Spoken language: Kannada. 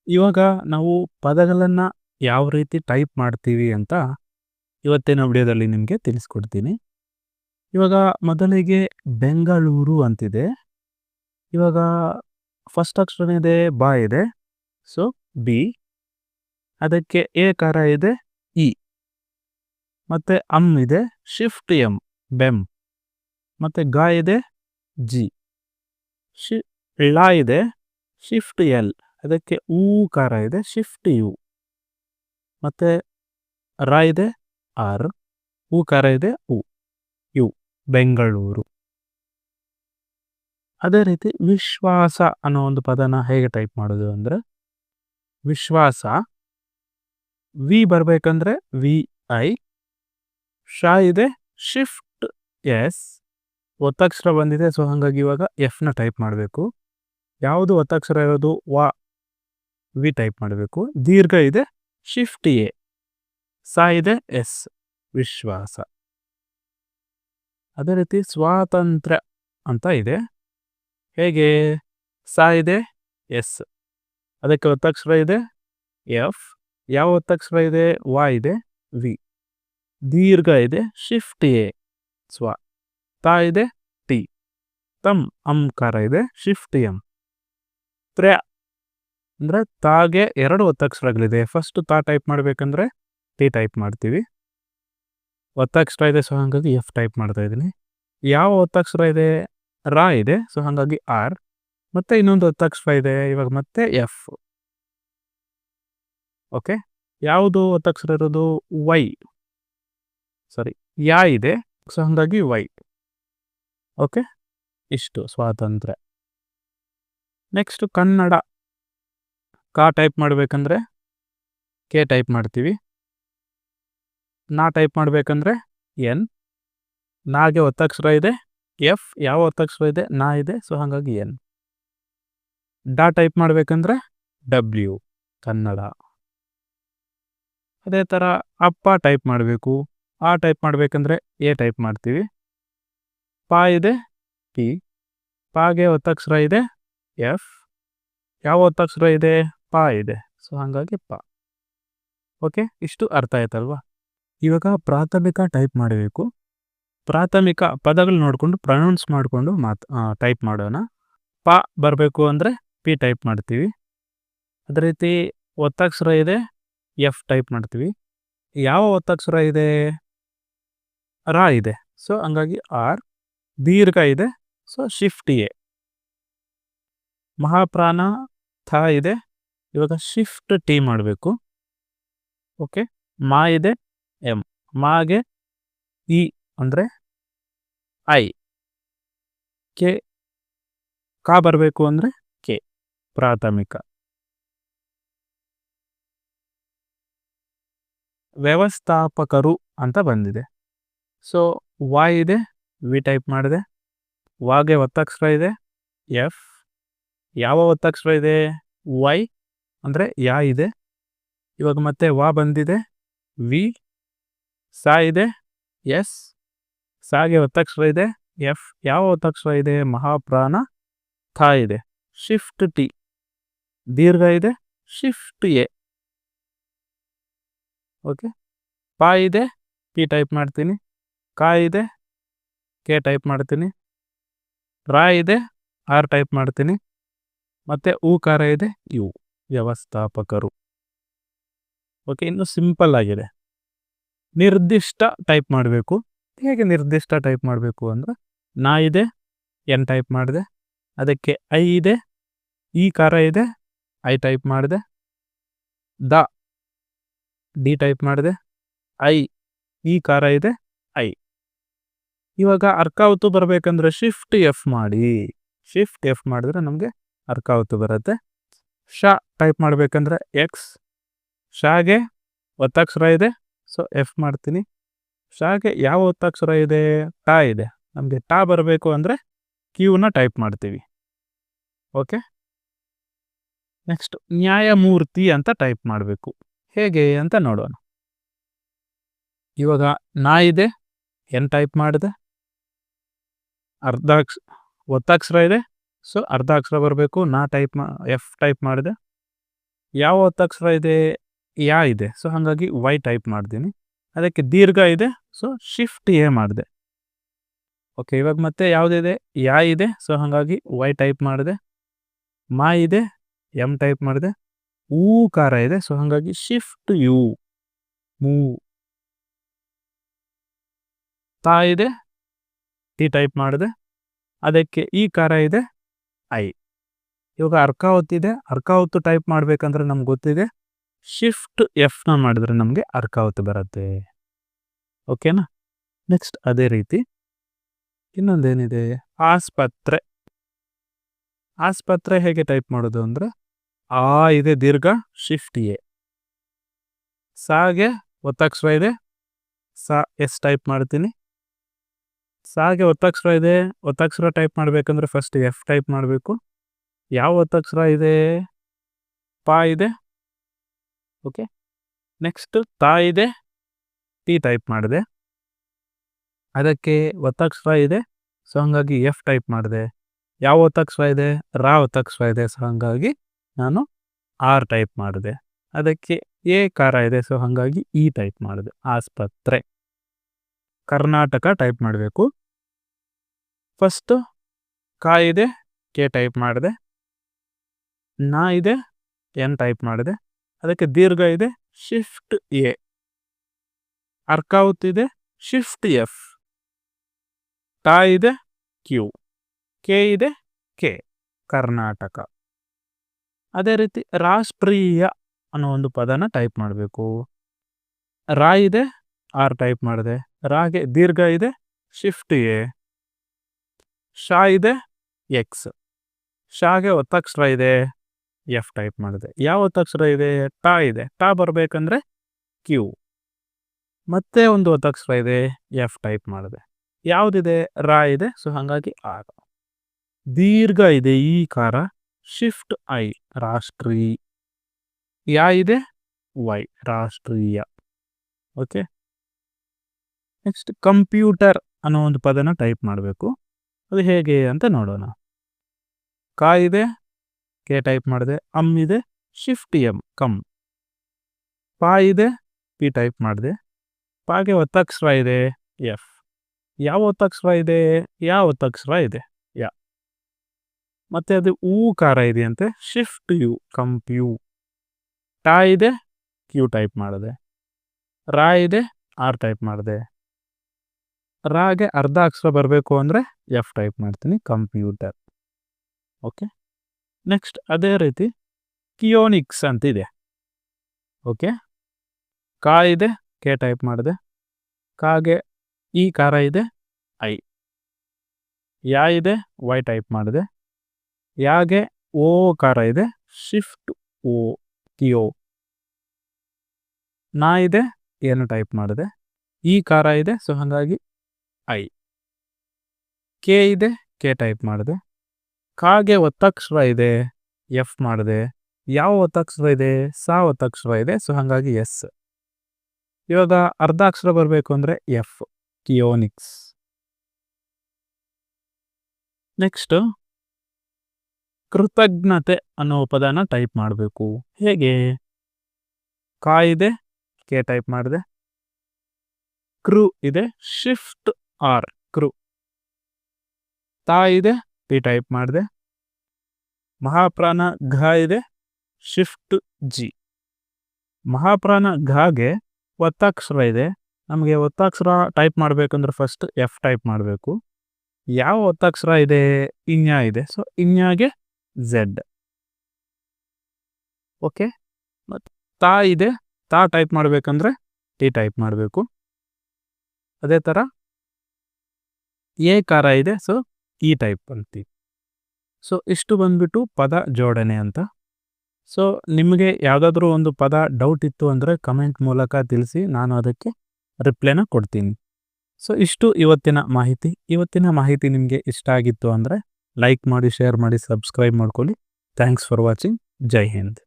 ಇವಾಗ ನಾವು ಪದಗಳನ್ನು ಯಾವ ರೀತಿ ಟೈಪ್ ಮಾಡ್ತೀವಿ ಅಂತ ಇವತ್ತಿನ ವಿಡಿಯೋದಲ್ಲಿ ನಿಮಗೆ ತಿಳಿಸ್ಕೊಡ್ತೀನಿ. ಇವಾಗ ಮೊದಲಿಗೆ ಬೆಂಗಳೂರು ಅಂತಿದೆ. ಇವಾಗ ಫಸ್ಟ್ ಅಕ್ಷರ ಇದೆ, ಬಾ ಇದೆ. So B. ಅದಕ್ಕೆ ಎ ಕಾರ ಇದೆ, ಇ. ಮತ್ತೆ ಅಮ್ ಇದೆ, ಶಿಫ್ಟ್ ಎಂ, ಬೆಮ್. ಮತ್ತೆ ಗ ಇದೆ, ಜಿ. ಳ ಇದೆ, ಶಿಫ್ಟ್ ಎಲ್. ಅದಕ್ಕೆ ಊ ಕಾರ ಇದೆ, ಶಿಫ್ಟ್ ಯು. ಮತ್ತೆ ರ ಇದೆ, ಆರ್. ಊ ಕಾರ ಇದೆ, ಉ. ಯು, ಬೆಂಗಳೂರು. ಅದೇ ರೀತಿ ವಿಶ್ವಾಸ ಅನ್ನೋ ಒಂದು ಪದನ ಹೇಗೆ ಟೈಪ್ ಮಾಡೋದು ಅಂದರೆ, ವಿಶ್ವಾಸ ವಿ ಬರಬೇಕಂದ್ರೆ ವಿ ಐ. ಶ ಇದೆ, ಶಿಫ್ಟ್ ಎಸ್. ಒತ್ತಕ್ಷರ ಬಂದಿದೆ, ಸೊ ಹಾಗಾಗಿ ಇವಾಗ ಎಫ್ನ ಟೈಪ್ ಮಾಡಬೇಕು. ಯಾವುದು ಒತ್ತಕ್ಷರ ಇರೋದು ವ, ವಿ ಟೈಪ್ ಮಾಡಬೇಕು. ದೀರ್ಘ ಇದೆ, ಶಿಫ್ಟ್ ಎ. ಸ ಇದೆ, ಎಸ್, ವಿಶ್ವಾಸ. ಅದೇ ರೀತಿ ಸ್ವಾತಂತ್ರ್ಯ ಅಂತ ಇದೆ. ಹೇಗೆ? ಸ ಇದೆ, ಎಸ್. ಅದಕ್ಕೆ ಒತ್ತಕ್ಷರ ಇದೆ, ಎಫ್. ಯಾವ ಒತ್ತಕ್ಷರ ಇದೆ? ವ ಇದೆ, ವಿ. ದೀರ್ಘ ಇದೆ, ಶಿಫ್ಟ್ ಎ, ಸ್ವ. ತ ಇದೆ, ಟಿ. ತಮ್, ಅಂಕಾರ ಇದೆ, ಶಿಫ್ಟ್ ಎಂ. ತ್ರ್ಯ ಅಂದರೆ ತಾಗೆ 2 ಒತ್ತಕ್ಷರಗಳಿದೆ. ಫಸ್ಟ್ ತಾ ಟೈಪ್ ಮಾಡಬೇಕಂದ್ರೆ ಟಿ ಟೈಪ್ ಮಾಡ್ತೀವಿ. ಒತ್ತಕ್ಷರ ಇದೆ, ಸೊ ಹಾಗಾಗಿ ಎಫ್ ಟೈಪ್ ಮಾಡ್ತಾ ಇದ್ದೀನಿ. ಯಾವ ಒತ್ತಕ್ಷರ ಇದೆ? ರ ಇದೆ, ಸೊ ಹಾಗಾಗಿ ಆರ್. ಮತ್ತೆ ಇನ್ನೊಂದು ಒತ್ತಕ್ಷರ ಇದೆ, ಇವಾಗ ಮತ್ತೆ ಎಫ್. ಓಕೆ. ಯಾವುದು ಒತ್ತಕ್ಷರ ಇರೋದು? ವೈ. ಸಾರಿ, ಯಾ ಇದೆ, ಸೊ ಹಾಗಾಗಿ ವೈ. ಓಕೆ, ಇಷ್ಟು ಸ್ವಾತಂತ್ರ್ಯ. ನೆಕ್ಸ್ಟ್ ಕನ್ನಡ. ಕಾ ಟೈಪ್ ಮಾಡಬೇಕಂದ್ರೆ ಕೆ ಟೈಪ್ ಮಾಡ್ತೀವಿ. ನಾ ಟೈಪ್ ಮಾಡಬೇಕಂದ್ರೆ ಎನ್. ನಾಗೆ ಒತ್ತಕ್ಷರ ಇದೆ, ಎಫ್. ಯಾವ ಒತ್ತಕ್ಷರ ಇದೆ? ನಾ ಇದೆ, ಸೊ ಹಾಗಾಗಿ ಎನ್. ಡಾ ಟೈಪ್ ಮಾಡಬೇಕಂದ್ರೆ ಡಬ್ಲ್ಯೂ, ಕನ್ನಡ. ಅದೇ ಥರ ಅಪ್ಪ ಟೈಪ್ ಮಾಡಬೇಕು. ಆ ಟೈಪ್ ಮಾಡಬೇಕಂದ್ರೆ ಎ ಟೈಪ್ ಮಾಡ್ತೀವಿ. ಪಾ ಇದೆ, ಪಿ. ಪಾಗೆ ಒತ್ತಕ್ಷರ ಇದೆ, ಎಫ್. ಯಾವ ಒತ್ತಕ್ಷರ ಇದೆ? ಪಾ ಇದೆ, ಸೊ ಹಾಗಾಗಿ ಪಾ. ಓಕೆ, ಇಷ್ಟು ಅರ್ಥ ಆಯ್ತಲ್ವಾ? ಇವಾಗ ಪ್ರಾಥಮಿಕ ಟೈಪ್ ಮಾಡಬೇಕು. ಪ್ರಾಥಮಿಕ ಪದಗಳು ನೋಡಿಕೊಂಡು ಪ್ರೊನೌನ್ಸ್ ಮಾಡಿಕೊಂಡು ಟೈಪ್ ಮಾಡೋಣ. ಪ ಬರಬೇಕು ಅಂದರೆ ಪಿ ಟೈಪ್ ಮಾಡ್ತೀವಿ. ಅದೇ ರೀತಿ ಒತ್ತಕ್ಷರ ಇದೆ, ಎಫ್ ಟೈಪ್ ಮಾಡ್ತೀವಿ. ಯಾವ ಒತ್ತಕ್ಷರ ಇದೆ? ರ ಇದೆ, ಸೊ ಹಂಗಾಗಿ ಆರ್. ದೀರ್ಘ ಇದೆ, ಸೊ ಶಿಫ್ಟ್ ಎ. ಮಹಾಪ್ರಾಣ ಥ ಇದೆ, ಇವಾಗ ಶಿಫ್ಟ್ ಟಿ ಮಾಡಬೇಕು. ಓಕೆ. ಮಾ ಇದೆ, ಎಂ. ಮಾಗೆ ಇ ಅಂದರೆ ಐ. ಕೆ ಕಾ ಬರಬೇಕು ಅಂದರೆ ಕೆ, ಪ್ರಾಥಮಿಕ. ವ್ಯವಸ್ಥಾಪಕರು ಅಂತ ಬಂದಿದೆ. ಸೊ ವಾ ಇದೆ, ವಿ ಟೈಪ್ ಮಾಡಿದೆ. ವಾಗೆ ಒತ್ತಕ್ಷರ ಇದೆ, ಎಫ್. ಯಾವ ಒತ್ತಕ್ಷರ ಇದೆ? ವೈ ಅಂದರೆ ಯಾ ಇದೆ. ಇವಾಗ ಮತ್ತೆ ವಾ ಬಂದಿದೆ, ವಿ. ಸಾ ಇದೆ, ಎಸ್. ಸಾಗೆ ಒತ್ತಕ್ಷರ ಇದೆ, ಎಫ್. ಯಾವ ಒತ್ತಕ್ಷರ ಇದೆ? ಮಹಾಪ್ರಾಣ ಥಾ ಇದೆ, ಶಿಫ್ಟ್ ಟಿ. ದೀರ್ಘ ಇದೆ, ಶಿಫ್ಟ್ ಎ. ಓಕೆ. ಪಾ ಇದೆ, ಪಿ ಟೈಪ್ ಮಾಡ್ತೀನಿ. ಕಾ ಇದೆ, ಕೆ ಟೈಪ್ ಮಾಡ್ತೀನಿ. ರಾ ಇದೆ, ಆರ್ ಟೈಪ್ ಮಾಡ್ತೀನಿ. ಮತ್ತು ಊಕಾರ ಇದೆ, ಯು, ವ್ಯವಸ್ಥಾಪಕರು. ಓಕೆ, ಇನ್ನು ಸಿಂಪಲ್ ಆಗಿದೆ. ನಿರ್ದಿಷ್ಟ ಟೈಪ್ ಮಾಡಬೇಕು. ಹೇಗೆ ನಿರ್ದಿಷ್ಟ ಟೈಪ್ ಮಾಡಬೇಕು ಅಂದರೆ, ನಾ ಇದೆ, ಎನ್ ಟೈಪ್ ಮಾಡಿದೆ. ಅದಕ್ಕೆ ಐ ಇದೆ, ಈ ಕಾರ ಇದೆ, ಐ ಟೈಪ್ ಮಾಡಿದೆ. ದ, ಡಿ ಟೈಪ್ ಮಾಡಿದೆ. ಐ, ಈ ಕಾರ ಇದೆ, ಐ. ಇವಾಗ ಅರ್ಕಾವತು ಬರಬೇಕಂದ್ರೆ ಶಿಫ್ಟ್ ಎಫ್ ಮಾಡಿ. ಶಿಫ್ಟ್ ಎಫ್ ಮಾಡಿದ್ರೆ ನಮಗೆ ಅರ್ಕಾವತು ಬರುತ್ತೆ. ಶ ಟೈಪ್ ಮಾಡಬೇಕಂದ್ರೆ ಎಕ್ಸ್. ಶಾಗೆ ಒತ್ತಕ್ಷರ ಇದೆ, ಸೊ ಎಫ್ ಮಾಡ್ತೀನಿ. ಶಾಗೆ ಯಾವ ಒತ್ತಕ್ಷರ ಇದೆ? ಟಾ ಇದೆ. ನಮಗೆ ಟಾ ಬರಬೇಕು ಅಂದರೆ ಕ್ಯೂನ ಟೈಪ್ ಮಾಡ್ತೀವಿ. ಓಕೆ. ನೆಕ್ಸ್ಟ್ ನ್ಯಾಯಮೂರ್ತಿ ಅಂತ ಟೈಪ್ ಮಾಡಬೇಕು. ಹೇಗೆ ಅಂತ ನೋಡೋಣ. ಇವಾಗ ನಾ ಇದೆ, ಎನ್ ಟೈಪ್ ಮಾಡಿದೆ. ಒತ್ತಕ್ಷರ ಇದೆ, ಸೊ ಅರ್ಧ ಅಕ್ಷರ ಬರಬೇಕು. ನಾ ಟೈಪ್ ಎಫ್ ಟೈಪ್ ಮಾಡಿದೆ. ಯಾವ ಒತ್ತಕ್ಷರ ಇದೆ? ಯಾ ಇದೆ. ಸೊ ಹಾಗಾಗಿ ವೈ ಟೈಪ್ ಮಾಡ್ತೀನಿ. ಅದಕ್ಕೆ ದೀರ್ಘ ಇದೆ. ಸೊ ಶಿಫ್ಟ್ ಎ ಮಾಡಿದೆ. ಓಕೆ, ಇವಾಗ ಮತ್ತೆ ಯಾವುದಿದೆ? ಯಾ ಇದೆ. ಸೊ ಹಾಗಾಗಿ ವೈ ಟೈಪ್ ಮಾಡಿದೆ. ಮಾ ಇದೆ, ಎಮ್ ಟೈಪ್ ಮಾಡಿದೆ. ಊಕಾರ ಇದೆ. ಸೊ ಹಾಗಾಗಿ ಶಿಫ್ಟ್ ಯು, ಮೂ. ತಾ ಇದೆ, ಟಿ ಟೈಪ್ ಮಾಡಿದೆ. ಅದಕ್ಕೆ ಈ ಕಾರ ಇದೆ, ಐ. ಇವಾಗ ಅರ್ಕ ಒತ್ತಿದೆ. ಅರ್ಕ ಒತ್ತು ಟೈಪ್ ಮಾಡ್ಬೇಕಂದ್ರೆ ನಮ್ಗೆ ಗೊತ್ತಿದೆ, ಶಿಫ್ಟ್ ಎಫ್ನ ಮಾಡಿದ್ರೆ ನಮಗೆ ಅರ್ಕ ಒತ್ತು ಬರುತ್ತೆ. ಓಕೆನಾ? ನೆಕ್ಸ್ಟ್ ಅದೇ ರೀತಿ ಇನ್ನೊಂದೇನಿದೆ? ಆಸ್ಪತ್ರೆ. ಆಸ್ಪತ್ರೆ ಹೇಗೆ ಟೈಪ್ ಮಾಡೋದು ಅಂದ್ರೆ, ಆ ಇದೆ ದೀರ್ಘ, ಶಿಫ್ಟ್ ಎ. ಸಾಗೆ ಒತ್ತಕ್ಷರ ಇದೆ. ಸಾ ಎಸ್ ಟೈಪ್ ಮಾಡ್ತೀನಿ. ಸಾಗೆ ಒತ್ತಕ್ಷರ ಇದೆ. ಒತ್ತಕ್ಷರ ಟೈಪ್ ಮಾಡ್ಬೇಕಂದ್ರೆ ಫಸ್ಟ್ ಎಫ್ ಟೈಪ್ ಮಾಡಬೇಕು. ಯಾವ ಒತ್ತಕ್ಷರ ಇದೆ? ಪಾ ಇದೆ. ಓಕೆ, ನೆಕ್ಸ್ಟ್ ತಾ ಇದೆ, ಟಿ ಟೈಪ್ ಮಾಡಿದೆ. ಅದಕ್ಕೆ ಒತ್ತಕ್ಷರ ಇದೆ. ಸೊ ಹಂಗಾಗಿ ಎಫ್ ಟೈಪ್ ಮಾಡಿದೆ. ಯಾವ ಒತ್ತಕ್ಷರ ಇದೆ? ರಾ ಒತ್ತಕ್ಷರ ಇದೆ. ಸೊ ಹಂಗಾಗಿ ನಾನು ಆರ್ ಟೈಪ್ ಮಾಡಿದೆ. ಅದಕ್ಕೆ ಎ ಕಾರ ಇದೆ. ಸೊ ಹಾಗಾಗಿ ಇ ಟೈಪ್ ಮಾಡಿದೆ. ಆಸ್ಪತ್ರೆ. ಕರ್ನಾಟಕ ಟೈಪ್ ಮಾಡಬೇಕು. ಫಸ್ಟ್ ಕಾ ಇದೆ, ಕೆ ಟೈಪ್ ಮಾಡಿದೆ. ನಾ ಇದೆ, ಎನ್ ಟೈಪ್ ಮಾಡಿದೆ. ಅದಕ್ಕೆ ದೀರ್ಘ ಇದೆ, ಶಿಫ್ಟ್ ಎ. ಅರ್ಕ ಒತ್ತಿದೆ, ಶಿಫ್ಟ್ ಎಫ್. ತಾ ಇದೆ, ಕ್ಯೂ. ಕೆ ಇದೆ, ಕೆ. ಕರ್ನಾಟಕ. ಅದೇ ರೀತಿ ರಾಷ್ಟ್ರೀಯ ಅನ್ನೋ ಒಂದು ಪದನ ಟೈಪ್ ಮಾಡಬೇಕು. ರಾ ಇದೆ, ಆರ್ ಟೈಪ್ ಮಾಡಿದೆ. ರಾಗೆ ದೀರ್ಘ ಇದೆ, ಶಿಫ್ಟ್ ಎ. ಶಾ ಇದೆ, ಎಕ್ಸ್. ಶಾಗೆ ಒತ್ತಕ್ಷರ ಇದೆ, ಎಫ್ ಟೈಪ್ ಮಾಡಿದೆ. ಯಾವ ಒತ್ತಕ್ಷರ ಇದೆ? ಟಾ ಇದೆ. ಟಾ ಬರಬೇಕಂದ್ರೆ ಕ್ಯೂ. ಮತ್ತೆ ಒಂದು ಒತ್ತಕ್ಷರ ಇದೆ, ಎಫ್ ಟೈಪ್ ಮಾಡಿದೆ. ಯಾವುದಿದೆ? ರಾ ಇದೆ. ಸೊ ಹಾಗಾಗಿ ಆರ್. ದೀರ್ಘ ಇದೆ, ಈ ಕಾರ, ಶಿಫ್ಟ್ ಐ, ರಾಷ್ಟ್ರೀಯ. ಯಾ ಇದೆ, ವೈ, ರಾಷ್ಟ್ರೀಯ. ಓಕೆ, ನೆಕ್ಸ್ಟ್ ಕಂಪ್ಯೂಟರ್ ಅನ್ನೋ ಒಂದು ಪದನ ಟೈಪ್ ಮಾಡಬೇಕು. ಅದು ಹೇಗೆ ಅಂತ ನೋಡೋಣ. ಕಾ ಇದೆ, ಕೆ ಟೈಪ್ ಮಾಡಿದೆ. ಅಮ್ ಇದೆ, ಶಿಫ್ಟ್ ಎಮ್, ಕಮ್. ಪಾ ಇದೆ, ಪಿ ಟೈಪ್ ಮಾಡಿದೆ. ಪಾಗೆ ಒತ್ತಕ್ಷರ ಇದೆ, ಎಫ್. ಯಾವ ಒತ್ತಕ್ಷರ ಇದೆ? ಯಾ ಒತ್ತಕ್ಷರ ಇದೆ, ಯಾ. ಮತ್ತೆ ಅದು ಊಕಾರ ಇದೆಯಂತೆ, ಶಿಫ್ಟ್ ಯು, ಕಂಪ್ಯೂ. ಟಾ ಇದೆ, ಕ್ಯೂ ಟೈಪ್ ಮಾಡಿದೆ. ರಾ ಇದೆ, ಆರ್ ಟೈಪ್ ಮಾಡಿದೆ. ರಾಗೆ ಅರ್ಧ ಅಕ್ಷರ ಬರಬೇಕು ಅಂದರೆ ಎಫ್ ಟೈಪ್ ಮಾಡ್ತೀನಿ, ಕಂಪ್ಯೂಟರ್. ಓಕೆ, ನೆಕ್ಸ್ಟ್ ಅದೇ ರೀತಿ ಕಿಯೋನಿಕ್ಸ್ ಅಂತಿದೆ. ಓಕೆ, ಕಾ ಇದೆ, ಕೆ ಟೈಪ್ ಮಾಡಿದೆ. ಕಾಗೆ ಈ ಕಾರ ಇದೆ, ಐ. ಯಾ ಇದೆ, ವೈ ಟೈಪ್ ಮಾಡಿದೆ. ಯಾಗೆ ಓ ಕಾರ ಇದೆ, ಶಿಫ್ಟ್ ಓ, ಕಿಯೋ. ನಾ ಇದೆ, ಏನು ಟೈಪ್ ಮಾಡಿದೆ. ಈ ಕಾರ ಇದೆ. ಸೊ ಹಾಗಾಗಿ ಐ. ಕೆ ಇದೆ, ಕೆ ಟೈಪ್ ಮಾಡಿದೆ. ಕಾಗೆ ಒತ್ತಕ್ಷರ ಇದೆ, ಎಫ್ ಮಾಡಿದೆ. ಯಾವ ಒತ್ತಕ್ಷರ ಇದೆ? ಸಾ ಒತ್ತಕ್ಷರ ಇದೆ. ಸೊ ಹಾಗಾಗಿ ಎಸ್. ಇವಾಗ ಅರ್ಧ ಅಕ್ಷರ ಬರಬೇಕು ಅಂದರೆ ಎಫ್, ಕಿಯೋನಿಕ್ಸ್. ನೆಕ್ಸ್ಟ್ ಕೃತಜ್ಞತೆ ಅನ್ನೋ ಪದನ ಟೈಪ್ ಮಾಡಬೇಕು. ಹೇಗೆ? ಕಾ ಇದೆ, ಕೆ ಟೈಪ್ ಮಾಡಿದೆ. ಕ್ರೂ ಇದೆ, ಶಿಫ್ಟ್ ಆರ್, ಕ್ರೂ. ತಾ ಇದೆ, ಪಿ ಟೈಪ್ ಮಾಡಿದೆ. ಮಹಾಪ್ರಾಣ ಘ ಇದೆ, ಶಿಫ್ಟ್ ಜಿ. ಮಹಾಪ್ರಾಣ ಘಾಗೆ ಒತ್ತಕ್ಷರ ಇದೆ. ನಮಗೆ ಒತ್ತಕ್ಷರ ಟೈಪ್ ಮಾಡಬೇಕಂದ್ರೆ ಫಸ್ಟ್ ಎಫ್ ಟೈಪ್ ಮಾಡಬೇಕು. ಯಾವ ಒತ್ತಕ್ಷರ ಇದೆ? ಇನ್ಯಾ ಇದೆ. So ಇನ್ಯಾಗೆ Z. ಓಕೆ, ಮತ್ತು ತಾ ಇದೆ. ತಾ ಟೈಪ್ ಮಾಡಬೇಕಂದ್ರೆ ಟಿ ಟೈಪ್ ಮಾಡಬೇಕು. ಅದೇ ಥರ ಎ ಕಾರ ಇದೆ. ಸೊ ಈ ಟೈಪ್ ಅಂತೀವಿ. ಸೊ ಇಷ್ಟು ಬಂದ್ಬಿಟ್ಟು ಪದ ಜೋಡಣೆ ಅಂತ. ಸೊ ನಿಮಗೆ ಯಾವುದಾದ್ರೂ ಒಂದು ಪದ ಡೌಟ್ ಇತ್ತು ಅಂದರೆ ಕಮೆಂಟ್ ಮೂಲಕ ತಿಳಿಸಿ, ನಾನು ಅದಕ್ಕೆ ರಿಪ್ಲೈನ ಕೊಡ್ತೀನಿ. ಸೊ ಇಷ್ಟು ಇವತ್ತಿನ ಮಾಹಿತಿ. ಇವತ್ತಿನ ಮಾಹಿತಿ ನಿಮಗೆ ಇಷ್ಟ ಆಗಿತ್ತು ಅಂದರೆ ಲೈಕ್ ಮಾಡಿ, ಶೇರ್ ಮಾಡಿ, ಸಬ್ಸ್ಕ್ರೈಬ್ ಮಾಡ್ಕೊಳ್ಳಿ. Thanks for watching. Jai Hind.